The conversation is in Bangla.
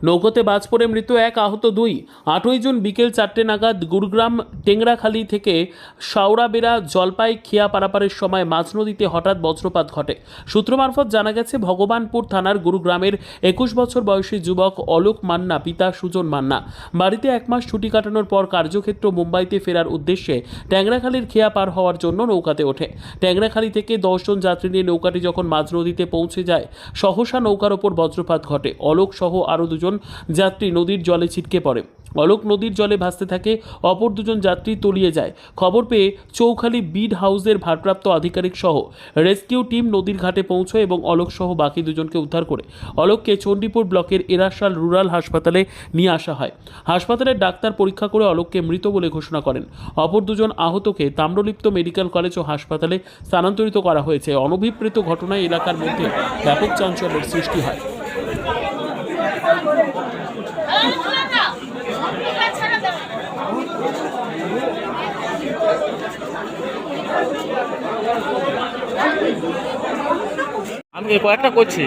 নৌকোতে বাজ পড়ে মৃত্যু এক, আহত দুই। 8ই জুন বিকেল 4টে নাগাদ গুরুগ্রাম টেংরাখালী থেকে শাওড়াবেড়া জলপাই খিয়া পারাপারের সময় মাঝ নদীতে হঠাৎ বজ্রপাত ঘটে। সূত্র মারফত জানা গেছে, ভগবানপুর থানার গুরুগ্রামের 21 বছর বয়সী যুবক অলোক মান্না পিতা সুজন মান্না বাড়িতে 1 মাস ছুটি কাটানোর পর কার্যক্ষেত্র মুম্বাইতে ফেরার উদ্দেশ্যে ট্যাংরাখালীর খেয়া পার হওয়ার জন্য নৌকাতে ওঠে। ট্যাংরাখালী থেকে 10 জন যাত্রী নিয়ে নৌকাটি যখন মাঝ নদীতে পৌঁছে যায়, সহসা নৌকার ওপর বজ্রপাত ঘটে। অলোক সহ আরও 2 যাত্রী নদীর জলে ছিটকে পড়ে। অলোক নদীর জলে ভাসতে থাকে, অপর 2 যাত্রী তলিয়ে যায়। খবর পেয়ে চৌখালী বিড হাউসের ভারপ্রাপ্ত আধিকারিক সহ রেস্কিউ টিম নদীর ঘাটে পৌঁছয় এবং অলোক সহ বাকি 2 জনকে উদ্ধার করে অলোককে চণ্ডীপুর ব্লকের এরাশাল রুরাল হাসপাতালে নিয়ে আসা হয়। হাসপাতালের ডাক্তার পরীক্ষা করে অলোককে মৃত বলে ঘোষণা করেন। অপর 2 আহতকে তাম্রলিপ্ত মেডিকেল কলেজ ও হাসপাতালে স্থানান্তরিত করা হয়েছে। অনভিপ্রেত ঘটনায় এলাকার মধ্যে ব্যাপক চাঞ্চল্যের সৃষ্টি হয়। আমি কয়েকটা করছি।